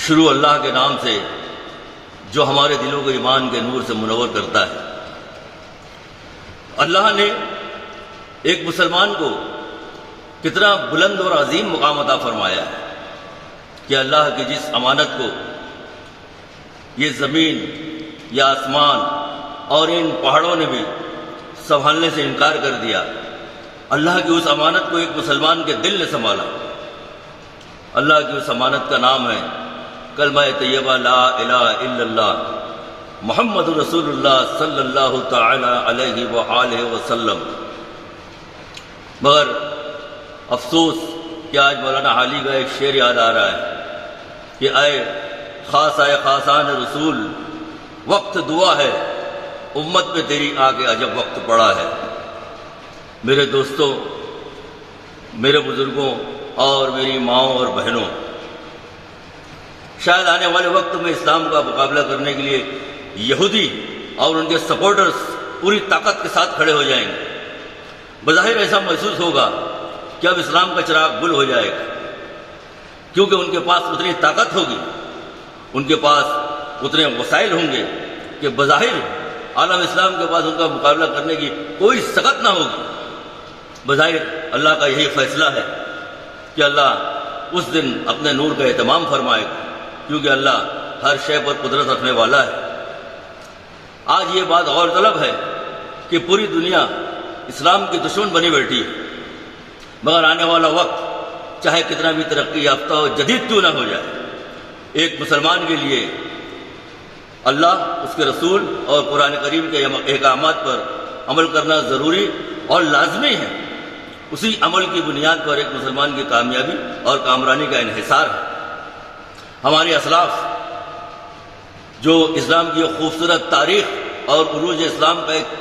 شروع اللہ کے نام سے جو ہمارے دلوں کو ایمان کے نور سے منور کرتا ہے۔ اللہ نے ایک مسلمان کو کتنا بلند اور عظیم مقام عطا فرمایا ہے کہ اللہ کی جس امانت کو یہ زمین یا آسمان اور ان پہاڑوں نے بھی سنبھالنے سے انکار کر دیا، اللہ کی اس امانت کو ایک مسلمان کے دل نے سنبھالا۔ اللہ کی اس امانت کا نام ہے کلمہ طیبہ لا الہ الا اللہ محمد رسول اللہ صلی اللہ تعالی علیہ وآلہ وسلم۔ مگر افسوس کہ آج مولانا حالی کا ایک شعر یاد آ رہا ہے کہ اے خاصان رسول، وقت دعا ہے امت پہ تیری آگے عجب وقت پڑا ہے۔ میرے دوستوں، میرے بزرگوں اور میری ماؤں اور بہنوں، شاید آنے والے وقت میں اسلام کا مقابلہ کرنے کے لیے یہودی اور ان کے سپورٹرز پوری طاقت کے ساتھ کھڑے ہو جائیں گے۔ بظاہر ایسا محسوس ہوگا کہ اب اسلام کا چراغ گل ہو جائے گا، کیونکہ ان کے پاس اتنی طاقت ہوگی، ان کے پاس اتنے وسائل ہوں گے کہ بظاہر عالم اسلام کے پاس ان کا مقابلہ کرنے کی کوئی سخت نہ ہوگی۔ بظاہر اللہ کا یہی فیصلہ ہے کہ اللہ اس دن اپنے نور کا اہتمام فرمائے گا، کیونکہ اللہ ہر شے پر قدرت رکھنے والا ہے۔ آج یہ بات غور طلب ہے کہ پوری دنیا اسلام کی دشمن بنی بیٹھی ہے، مگر آنے والا وقت چاہے کتنا بھی ترقی یافتہ ہو، جدید کیوں نہ ہو جائے، ایک مسلمان کے لیے اللہ، اس کے رسول اور قرآن کریم کے احکامات پر عمل کرنا ضروری اور لازمی ہے۔ اسی عمل کی بنیاد پر ایک مسلمان کی کامیابی اور کامرانی کا انحصار ہے۔ ہمارے اسلاف جو اسلام کی خوبصورت تاریخ اور عروج اسلام کا ایک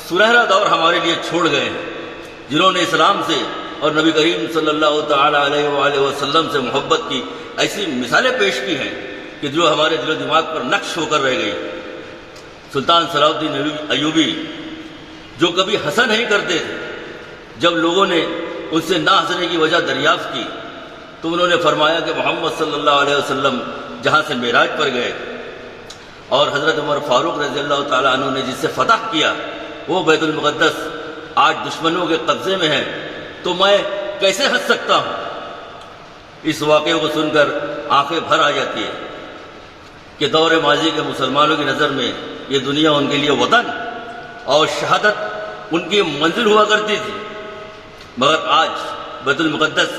سنہرا دور ہمارے لیے چھوڑ گئے ہیں، جنہوں نے اسلام سے اور نبی کریم صلی اللہ تعالی علیہ وآلہ وسلم سے محبت کی ایسی مثالیں پیش کی ہیں کہ جو ہمارے دل و دماغ پر نقش ہو کر رہ گئی۔ سلطان صلاح الدین ایوبی جو کبھی ہنسا نہیں کرتے تھے، جب لوگوں نے ان سے نہ ہنسنے کی وجہ دریافت کی تو انہوں نے فرمایا کہ محمد صلی اللہ علیہ وسلم جہاں سے معراج پر گئے اور حضرت عمر فاروق رضی اللہ تعالیٰ عنہ نے جس سے فتح کیا وہ بیت المقدس آج دشمنوں کے قبضے میں ہے، تو میں کیسے ہنس سکتا ہوں؟ اس واقعے کو سن کر آنکھیں بھر آ جاتی ہے کہ دور ماضی کے مسلمانوں کی نظر میں یہ دنیا ان کے لیے وطن اور شہادت ان کی منزل ہوا کرتی تھی، مگر آج بیت المقدس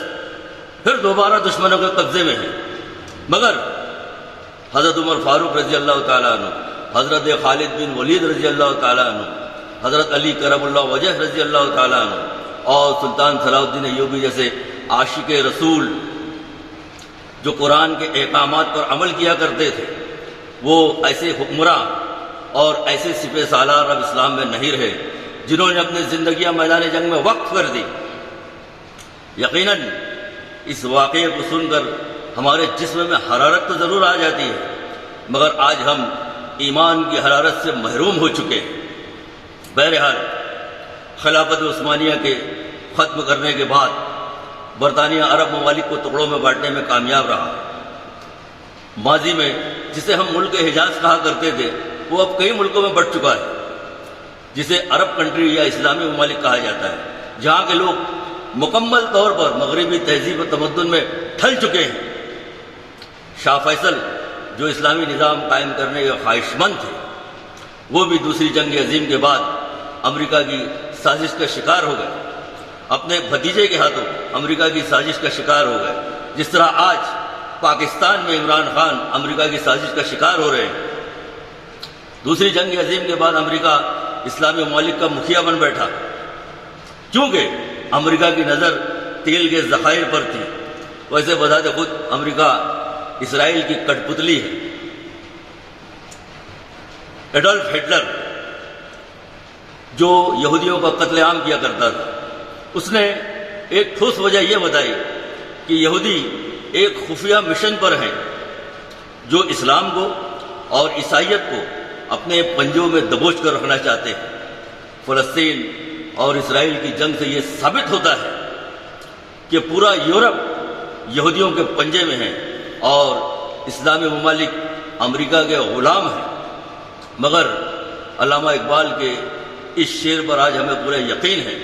پھر دوبارہ دشمنوں کے قبضے میں ہے۔ مگر حضرت عمر فاروق رضی اللہ تعالیٰ عنہ، حضرت خالد بن ولید رضی اللہ تعالیٰ عنہ، حضرت علی کرم اللہ وجہ رضی اللہ تعالیٰ عنہ اور سلطان صلاح الدین ایوبی جیسے عاشق رسول جو قرآن کے احکامات پر عمل کیا کرتے تھے، وہ ایسے حکمراں اور ایسے سپہ سالار اب اسلام میں نہیں رہے جنہوں نے اپنی زندگیاں میدان جنگ میں وقف کر دی۔ یقیناً اس واقعے کو سن کر ہمارے جسم میں حرارت تو ضرور آ جاتی ہے، مگر آج ہم ایمان کی حرارت سے محروم ہو چکے ہیں۔ بہرحال خلافت عثمانیہ کے ختم کرنے کے بعد برطانیہ عرب ممالک کو ٹکڑوں میں بانٹنے میں کامیاب رہا۔ ماضی میں جسے ہم ملک حجاز کہا کرتے تھے وہ اب کئی ملکوں میں بٹ چکا ہے، جسے عرب کنٹری یا اسلامی ممالک کہا جاتا ہے، جہاں کے لوگ مکمل طور پر مغربی تہذیب و تمدن میں ڈھل چکے ہیں۔ شاہ فیصل جو اسلامی نظام قائم کرنے کے خواہش مند تھے، وہ بھی دوسری جنگ عظیم کے بعد امریکہ کی سازش کا شکار ہو گئے، اپنے بھتیجے کے ہاتھوں امریکہ کی سازش کا شکار ہو گئے، جس طرح آج پاکستان میں عمران خان امریکہ کی سازش کا شکار ہو رہے ہیں۔ دوسری جنگ عظیم کے بعد امریکہ اسلامی ممالک کا مکھیا بن بیٹھا، کیونکہ امریکہ کی نظر تیل کے ذخائر پر تھی۔ ویسے بذات خود امریکہ اسرائیل کی کٹ پتلی ہے۔ ایڈولف ہٹلر جو یہودیوں کا قتل عام کیا کرتا تھا، اس نے ایک ٹھوس وجہ یہ بتائی کہ یہودی ایک خفیہ مشن پر ہیں جو اسلام کو اور عیسائیت کو اپنے پنجوں میں دبوچ کر رکھنا چاہتے ہیں۔ فلسطین اور اسرائیل کی جنگ سے یہ ثابت ہوتا ہے کہ پورا یورپ یہودیوں کے پنجے میں ہے اور اسلامی ممالک امریکہ کے غلام ہیں، مگر علامہ اقبال کے اس شعر پر آج ہمیں پورا یقین ہے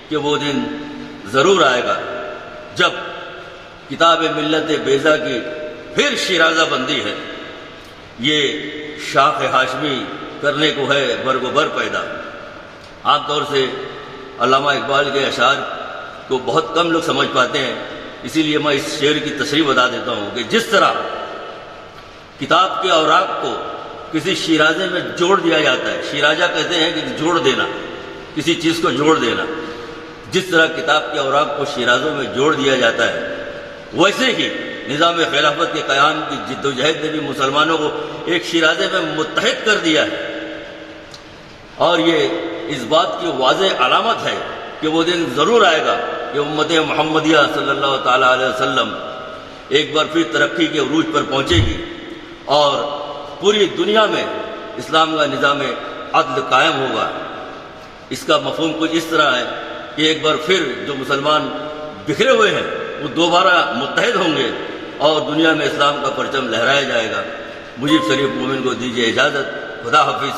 کہ وہ دن ضرور آئے گا جب کتاب ملت بیضا کی پھر شیرازہ بندی ہے، یہ شاخ ہاشمی کرنے کو ہے برگ و بر پیدا۔ عام طور سے علامہ اقبال کے اشعار کو بہت کم لوگ سمجھ پاتے ہیں، اسی لیے میں اس شعر کی تشریح بتا دیتا ہوں کہ جس طرح کتاب کے اوراق کو کسی شیرازے میں جوڑ دیا جاتا ہے، شیرازہ کہتے ہیں کہ جوڑ دینا، کسی چیز کو جوڑ دینا، جس طرح کتاب کے اوراق کو شیرازوں میں جوڑ دیا جاتا ہے، ویسے ہی نظام خلافت کے قیام کی جد و جہد نے بھی مسلمانوں کو ایک شیرازے میں متحد کر دیا ہے، اور یہ اس بات کی واضح علامت ہے کہ وہ دن ضرور آئے گا کہ امت محمدیہ صلی اللہ تعالیٰ علیہ وسلم ایک بار پھر ترقی کے عروج پر پہنچے گی اور پوری دنیا میں اسلام کا نظام عدل قائم ہوگا۔ اس کا مفہوم کچھ اس طرح ہے کہ ایک بار پھر جو مسلمان بکھرے ہوئے ہیں وہ دوبارہ متحد ہوں گے اور دنیا میں اسلام کا پرچم لہرایا جائے گا۔ مجیب شریف مومن کو دیجیے اجازت، خدا حافظ۔